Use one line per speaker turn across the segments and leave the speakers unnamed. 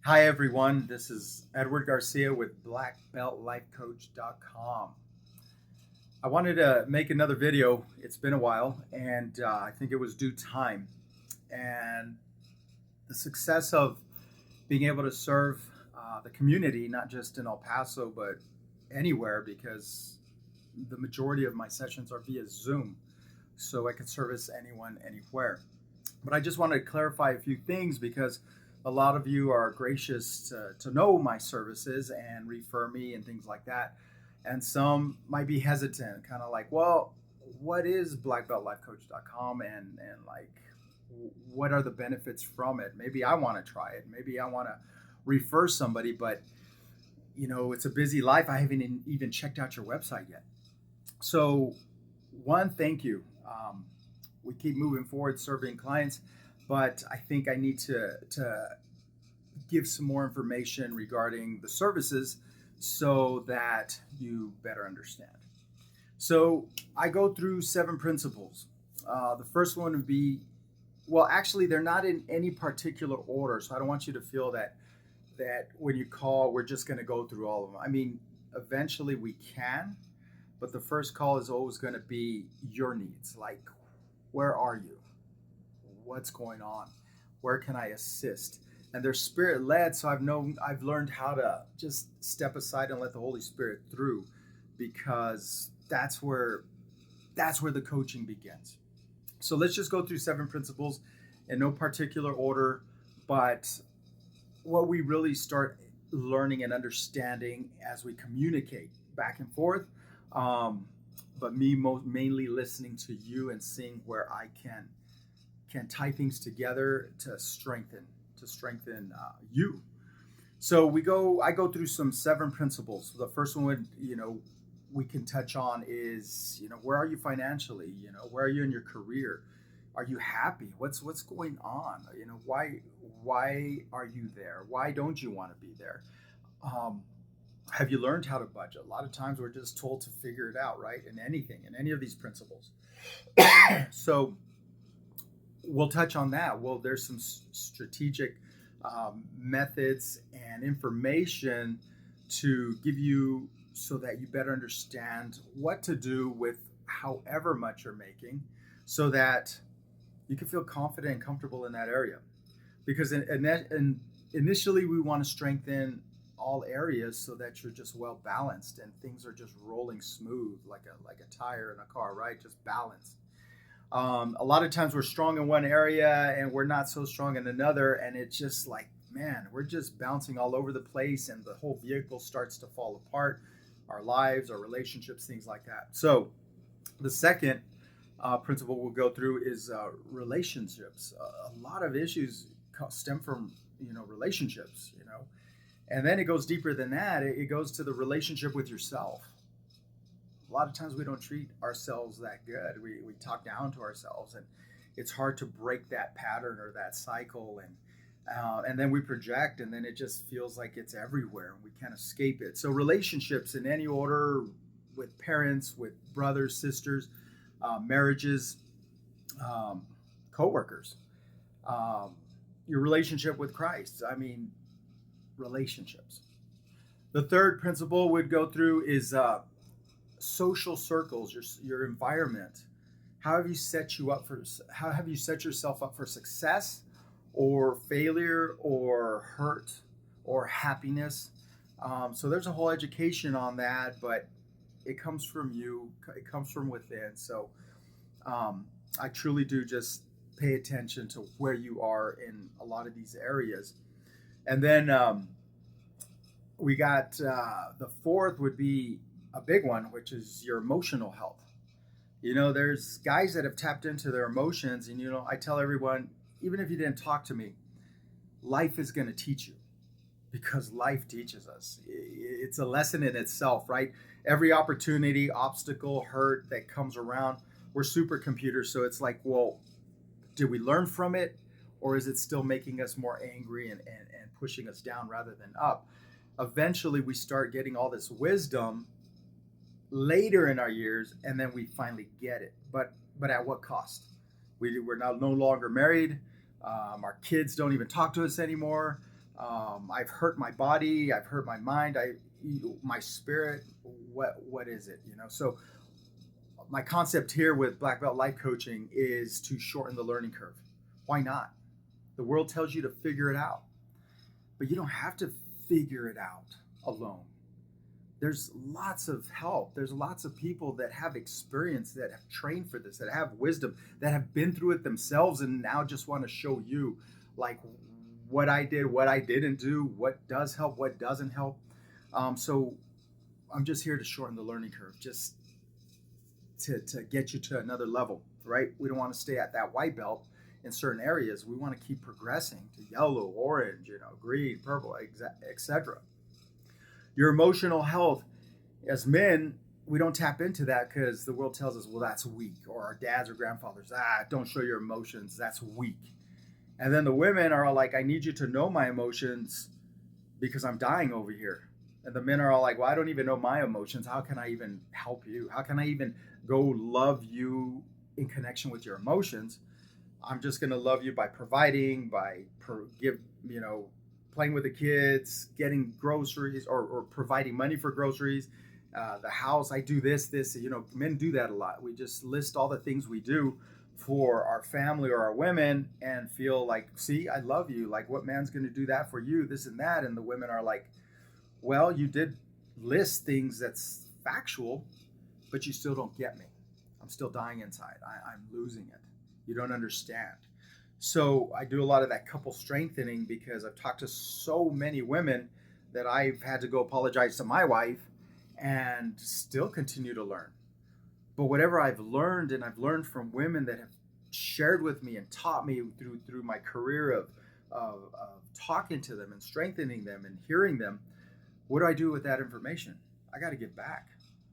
Hi, everyone. This is Edward Garcia with BlackBeltLifeCoach.com. I wanted to make another video. It's been a while, and I think it was due time. And the success of being able to serve the community, not just in El Paso, but anywhere, because the majority of my sessions are via Zoom. So I can service anyone, anywhere. But I just wanted to clarify a few things because a lot of you are gracious to know my services and refer me and things like that. And some might be hesitant, kind of like, well, what is blackbeltlifecoach.com and like, what are the benefits from it? Maybe I want to try it. Maybe I want to refer somebody, but it's a busy life. I haven't even checked out your website yet. So, one, thank you. We keep moving forward serving clients, but I think I need to give some more information regarding the services so that you better understand. So I go through 7 principles. The first one would be, well, actually, they're not in any particular order, so I don't want you to feel that when you call, we're just going to go through all of them. I mean, eventually we can, but the first call is always going to be your needs. Like, where are you? What's going on? Where can I assist? And they're spirit led, so I've learned how to just step aside and let the Holy Spirit through, because that's where the coaching begins. So let's just go through 7 principles in no particular order, but what we really start learning and understanding as we communicate back and forth. But me mainly listening to you and seeing where I can tie things together to strengthen you. So I go through some 7 principles. The first one we can touch on is, where are you financially? Where are you in your career? Are you happy? What's going on? Why are you there? Why don't you want to be there? Have you learned how to budget? A lot of times we're just told to figure it out, right? In any of these principles. So we'll touch on that. Well, there's some strategic methods and information to give you so that you better understand what to do with however much you're making, so that you can feel confident and comfortable in that area. Because initially we want to strengthen all areas so that you're just well balanced and things are just rolling smooth like a tire in a car, right? Just balance. A lot of times we're strong in one area and we're not so strong in another, and it's just like, man, we're just bouncing all over the place and the whole vehicle starts to fall apart. Our lives, our relationships, things like that. So the second principle we'll go through is relationships. A lot of issues stem from relationships, and then it goes deeper than that. It goes to the relationship with yourself. A lot of times we don't treat ourselves that good. We talk down to ourselves, and it's hard to break that pattern or that cycle, and then we project, and then it just feels like it's everywhere and we can't escape it. So relationships in any order, with parents, with brothers, sisters, marriages, co-workers, your relationship with Christ. I mean, relationships. The third principle we'd go through is social circles, your environment. How have you set yourself up for success or failure or hurt or happiness? So there's a whole education on that, but it comes from you. It comes from within. So I truly do just pay attention to where you are in a lot of these areas. And then we got the fourth would be a big one, which is your emotional health. There's guys that have tapped into their emotions, and I tell everyone, even if you didn't talk to me, life is going to teach you, because life teaches us. It's a lesson in itself, right? Every opportunity, obstacle, hurt that comes around, we're supercomputers. So it's like, well, did we learn from it, or is it still making us more angry and pushing us down rather than up? Eventually, we start getting all this wisdom later in our years, and then we finally get it. But at what cost? We're now no longer married. Our kids don't even talk to us anymore. I've hurt my body, I've hurt my mind, my spirit. What is it? So my concept here with Black Belt Life Coaching is to shorten the learning curve. Why not? The world tells you to figure it out, but you don't have to figure it out alone. There's lots of help. There's lots of people that have experience, that have trained for this, that have wisdom, that have been through it themselves, and now just want to show you like what I did, what I didn't do, what does help, what doesn't help. So I'm just here to shorten the learning curve, just to get you to another level, right? We don't want to stay at that white belt in certain areas. We want to keep progressing to yellow, orange, green, purple, etc. Your emotional health, as men, we don't tap into that because the world tells us, well, that's weak. Or our dads or grandfathers, don't show your emotions, that's weak. And then the women are all like, I need you to know my emotions because I'm dying over here. And the men are all like, well, I don't even know my emotions. How can I even help you? How can I even go love you in connection with your emotions? I'm just going to love you by providing, playing with the kids, getting groceries, or providing money for groceries, the house. I do this. Men do that a lot. We just list all the things we do for our family or our women and feel like, see, I love you. Like, what man's going to do that for you? This and that. And the women are like, well, you did list things that's factual, but you still don't get me. I'm still dying inside. I'm losing it. You don't understand. So I do a lot of that couple strengthening because I've talked to so many women that I've had to go apologize to my wife and still continue to learn. But whatever I've learned, and I've learned from women that have shared with me and taught me through my career of talking to them and strengthening them and hearing them, what do I do with that information? I got to get back.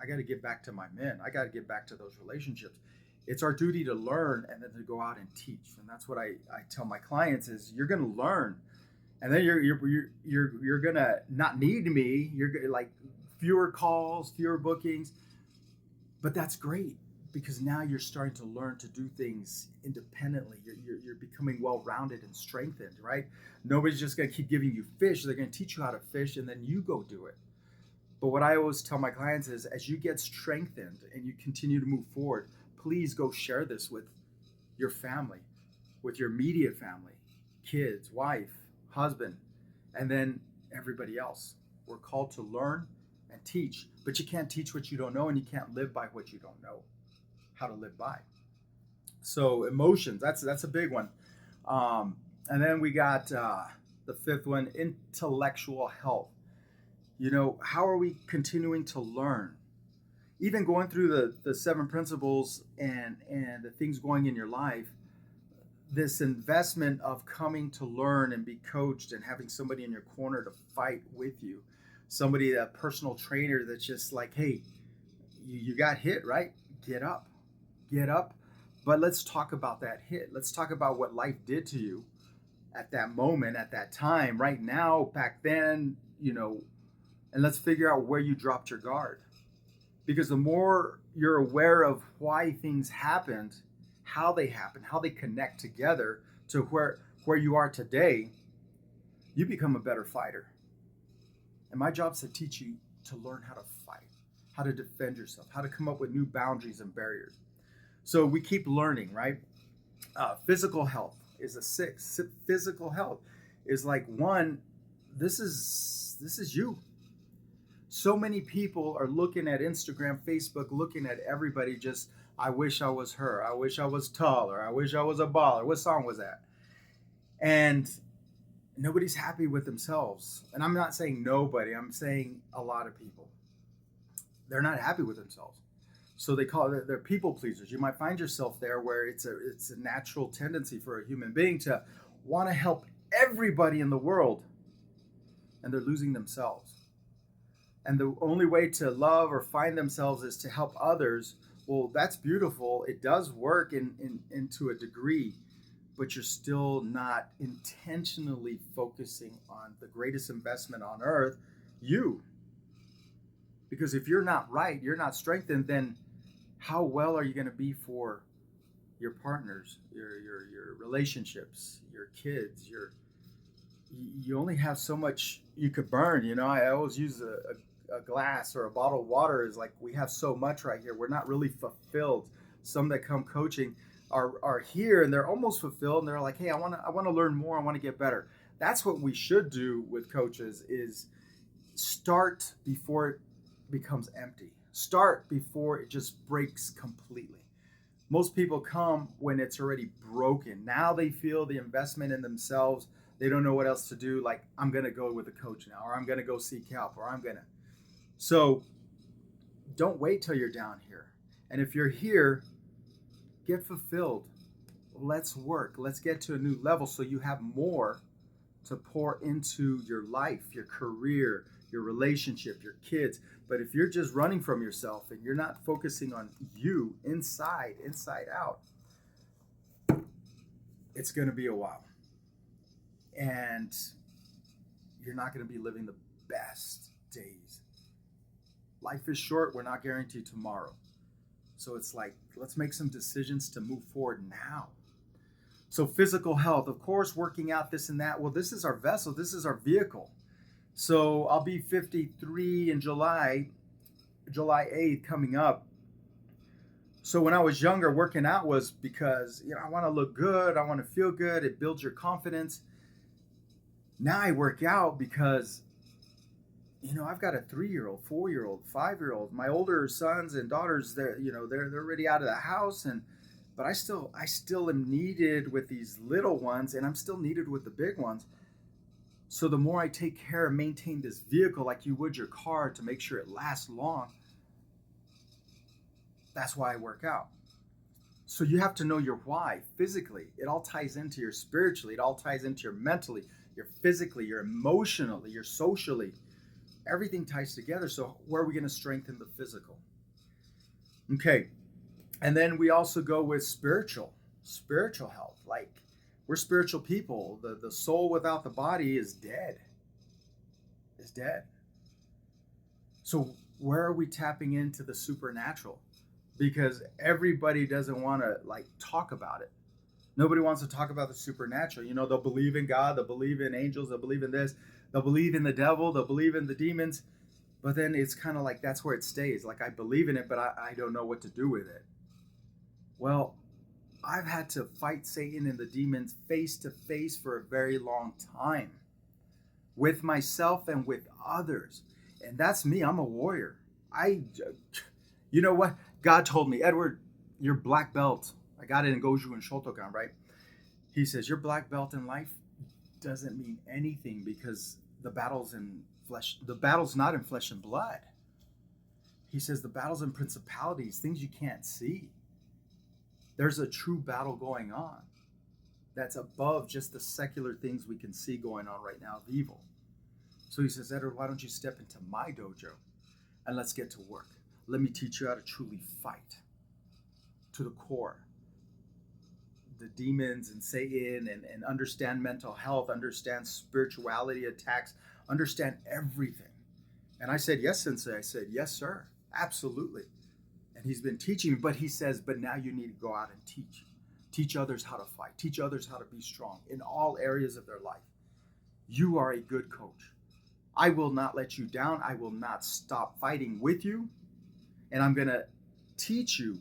I got to get back to my men. I got to get back to those relationships. It's our duty to learn and then to go out and teach. And that's what I tell my clients is you're going to learn. And then you're going to not need me. You're like fewer calls, fewer bookings. But that's great because now you're starting to learn to do things independently. You're becoming well-rounded and strengthened, right? Nobody's just going to keep giving you fish. They're going to teach you how to fish and then you go do it. But what I always tell my clients is as you get strengthened and you continue to move forward, please go share this with your family, with your immediate family, kids, wife, husband, and then everybody else. We're called to learn and teach, but you can't teach what you don't know and you can't live by what you don't know how to live by. So emotions, that's a big one. And then we got the fifth one, intellectual health. How are we continuing to learn? Even going through the 7 principles and the things going in your life, this investment of coming to learn and be coached and having somebody in your corner to fight with you, somebody, a personal trainer that's just like, hey, you got hit, right? Get up. But let's talk about that hit. Let's talk about what life did to you at that moment, at that time, right now, back then, and let's figure out where you dropped your guard. Because the more you're aware of why things happened, how they connect together to where you are today, you become a better fighter. And my job is to teach you to learn how to fight, how to defend yourself, how to come up with new boundaries and barriers. So we keep learning, right? Physical health is a 6. Physical health is like 1. This is you. So many people are looking at Instagram, Facebook, looking at everybody just, I wish I was her. I wish I was taller. I wish I was a baller. What song was that? And nobody's happy with themselves. And I'm not saying nobody. I'm saying a lot of people. They're not happy with themselves. So they're people pleasers. You might find yourself there where it's a natural tendency for a human being to want to help everybody in the world. And they're losing themselves. And the only way to love or find themselves is to help others. Well, that's beautiful. It does work into a degree, but you're still not intentionally focusing on the greatest investment on earth, you. Because if you're not right, you're not strengthened, then how well are you going to be for your partners, your relationships, your kids, you only have so much you could burn. I always use a glass or a bottle of water is like we have so much right here. We're not really fulfilled. Some that come coaching are here and they're almost fulfilled and they're like, hey, I want to learn more. I want to get better. That's what we should do with coaches is start before it becomes empty. Start before it just breaks completely. Most people come when it's already broken. Now they feel the investment in themselves. They don't know what else to do. Like, I'm going to go with a coach now, or I'm going to go seek help, or I'm going to. So don't wait till you're down here. And if you're here, get fulfilled. Let's work. Let's get to a new level so you have more to pour into your life, your career, your relationship, your kids. But if you're just running from yourself and you're not focusing on you inside out, it's going to be a while. And you're not going to be living the best days. Life is short. We're not guaranteed tomorrow. So it's like, let's make some decisions to move forward now. So physical health, of course, working out, this and that. Well, this is our vessel. This is our vehicle. So I'll be 53 in July 8th coming up. So when I was younger, working out was because, I want to look good. I want to feel good. It builds your confidence. Now I work out because, I've got a 3-year-old, 4-year-old, 5-year-old. My older sons and daughters, they're already out of the house, but I still am needed with these little ones, and I'm still needed with the big ones. So the more I take care and maintain this vehicle like you would your car to make sure it lasts long, that's why I work out. So you have to know your why physically. It all ties into your spiritually. It all ties into your mentally, your physically, your emotionally, your socially. Everything ties together. So where are we going to strengthen the physical? Okay. And then we also go with spiritual health. Like, we're spiritual people. The soul without the body is dead. Is dead. So where are we tapping into the supernatural? Because everybody doesn't want to talk about it. Nobody wants to talk about the supernatural. They'll believe in God, they'll believe in angels, they'll believe in this, they'll believe in the devil, they'll believe in the demons. But then it's kind of like that's where it stays. Like, I believe in it, but I don't know what to do with it. Well, I've had to fight Satan and the demons face to face for a very long time with myself and with others. And that's me. I'm a warrior. You know what? God told me, Edward, you're black belt. I got it in Goju and Shotokan, right? He says, your black belt in life doesn't mean anything because the battle's not in flesh and blood. He says the battle's in principalities, things you can't see. There's a true battle going on that's above just the secular things we can see going on right now of evil. So he says, Edward, why don't you step into my dojo and let's get to work. Let me teach you how to truly fight to the core. The demons and Satan and understand mental health, understand spirituality attacks, understand everything. And I said, yes, Sensei. I said, yes, sir. Absolutely. And he's been teaching me, but he says, but now you need to go out and teach. Teach others how to fight. Teach others how to be strong in all areas of their life. You are a good coach. I will not let you down. I will not stop fighting with you. And I'm going to teach you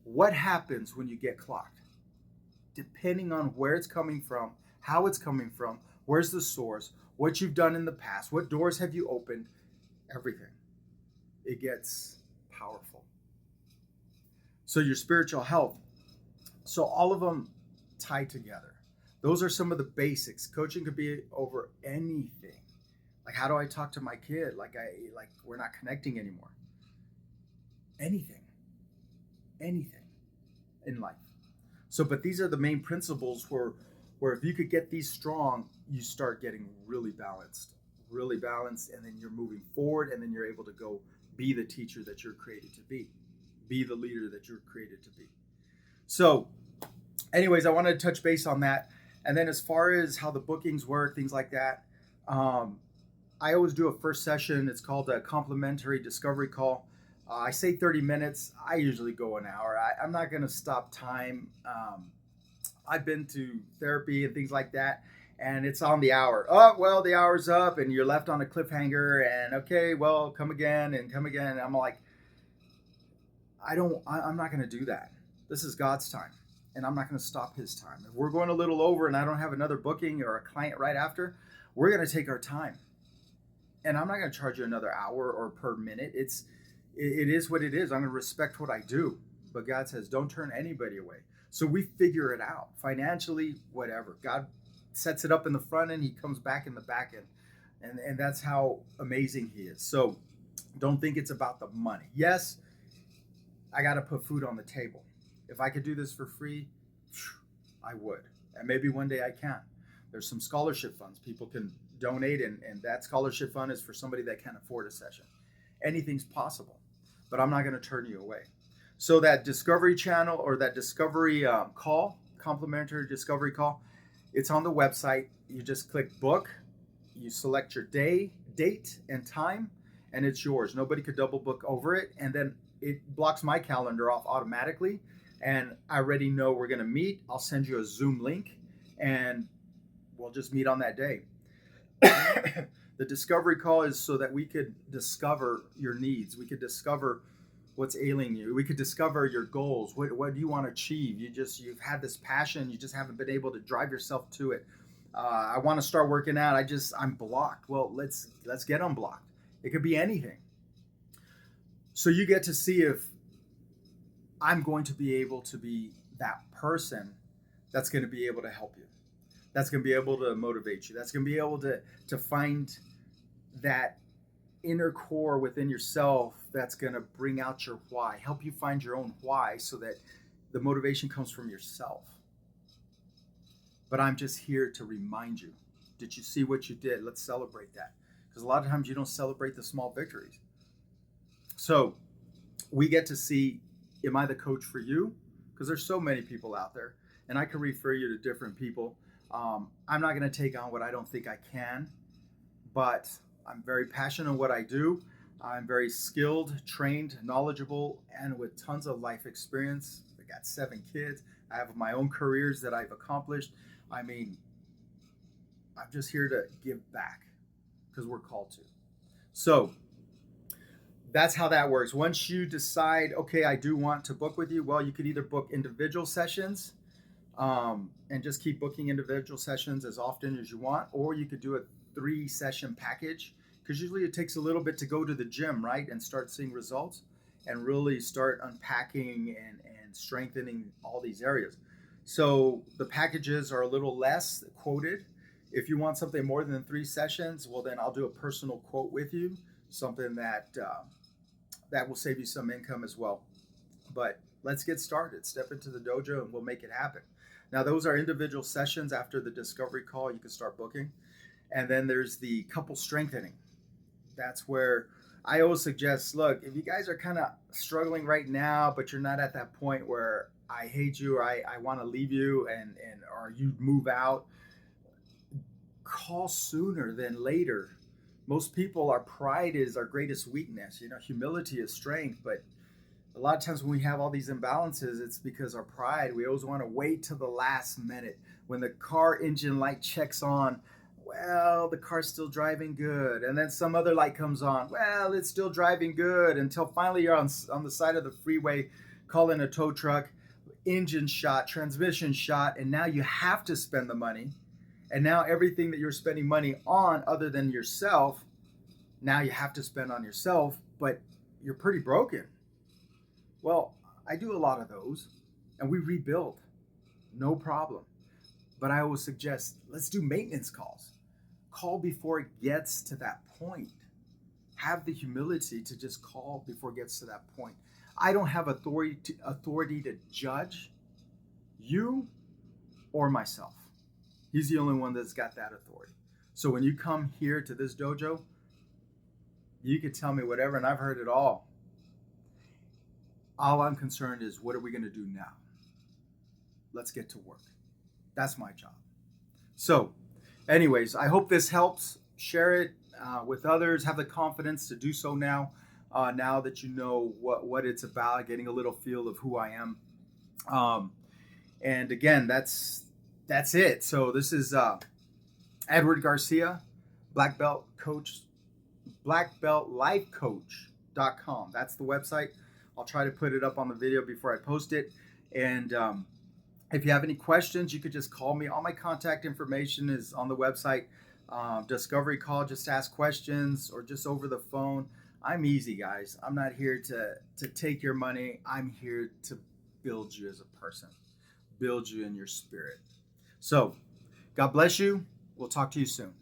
what happens when you get clocked. Depending on where it's coming from, how it's coming from, where's the source, what you've done in the past, what doors have you opened, everything. It gets powerful. So your spiritual health. So all of them tie together. Those are some of the basics. Coaching could be over anything. Like, how do I talk to my kid? Like we're not connecting anymore. Anything in life. So, but these are the main principles where if you could get these strong, you start getting really balanced, and then you're moving forward, and then you're able to go be the teacher that you're created to be the leader that you're created to be. So anyways, I wanted to touch base on that. And then as far as how the bookings work, things like that, I always do a first session. It's called a complimentary discovery call. I say 30 minutes. I usually go an hour. I'm not going to stop time. I've been to therapy and things like that. and it's on the hour. Oh, well, the hour's up, and you're left on a cliffhanger. And okay, well, come again and come again. And I'm like, I'm not going to do that. This is God's time, and I'm not going to stop His time. If we're going a little over, and I don't have another booking or a client right after, we're going to take our time. And I'm not going to charge you another hour or per minute. It is what it is. I'm going to respect what I do. But God says, don't turn anybody away. So we figure it out financially, whatever. God sets it up in the front end. He comes back in the back end. And that's how amazing He is. So don't think it's about the money. Yes, I got to put food on the table. If I could do this for free, I would. And maybe one day I can. There's some scholarship funds people can donate, and that scholarship fund is for somebody that can't afford a session. Anything's possible, but I'm not going to turn you away. So that discovery channel, or that discovery call, complimentary discovery call, it's on the website. You just click book, you select your day, date, and time, and it's yours. Nobody could double book over it, and then it blocks my calendar off automatically, and I already know we're going to meet. I'll send you a Zoom link, and we'll just meet on that day. The discovery call is so that we could discover your needs. We could discover what's ailing you. We could discover your goals. What do you want to achieve? You've had this passion. You just haven't been able to drive yourself to it. I want to start working out. I'm blocked. Well, let's get unblocked. It could be anything. So you get to see if I'm going to be able to be that person that's going to be able to help you. That's going to be able to motivate you. That's going to be able to find that inner core within yourself that's going to bring out your why, help you find your own why so that the motivation comes from yourself. But I'm just here to remind you, did you see what you did? Let's celebrate that. Because a lot of times you don't celebrate the small victories. So we get to see, am I the coach for you? Because there's so many people out there, and I can refer you to different people. I'm not going to take on what I don't think I can, but I'm very passionate in what I do. I'm very skilled, trained, knowledgeable, and with tons of life experience. I got 7 kids. I have my own careers that I've accomplished. I mean, I'm just here to give back because we're called to. So that's how that works. Once you decide, okay, I do want to book with you, well, you could either book individual sessions and just keep booking individual sessions as often as you want, or you could do a 3-session package, because usually it takes a little bit to go to the gym, right, and start seeing results and really start unpacking and strengthening all these areas. So the packages are a little less quoted. If you want something more than 3 sessions, well, then I'll do a personal quote with you, something that will save you some income as well. But let's get started. Step into the dojo and we'll make it happen. Now, those are individual sessions. After the discovery call, you can start booking. And then there's the couple strengthening. That's where I always suggest, look, if you guys are kind of struggling right now, but you're not at that point where I hate you or I want to leave you and or you move out, call sooner than later. Most people, our pride is our greatest weakness. Humility is strength, but a lot of times when we have all these imbalances, it's because our pride, we always want to wait till the last minute. When the car engine light checks on, well, the car's still driving good. And then some other light comes on, well, it's still driving good, until finally you're on the side of the freeway calling a tow truck, engine shot, transmission shot, and now you have to spend the money. And now everything that you're spending money on other than yourself, now you have to spend on yourself, but you're pretty broken. Well, I do a lot of those, and we rebuild. No problem. But I always suggest, let's do maintenance calls. Call before it gets to that point. Have the humility to just call before it gets to that point. I don't have authority to judge you or myself. He's the only one that's got that authority. So when you come here to this dojo, you could tell me whatever, and I've heard it all. All I'm concerned is, what are we going to do now? Let's get to work. That's my job. So, anyways, I hope this helps. Share it with others. Have the confidence to do so now. Now that you know what it's about, getting a little feel of who I am. And again, that's it. So this is Edward Garcia, Black Belt Coach, blackbeltlifecoach.com. That's the website. I'll try to put it up on the video before I post it. And if you have any questions, you could just call me. All my contact information is on the website. Discovery call, just ask questions, or just over the phone. I'm easy, guys. I'm not here to take your money. I'm here to build you as a person, build you in your spirit. So, God bless you. We'll talk to you soon.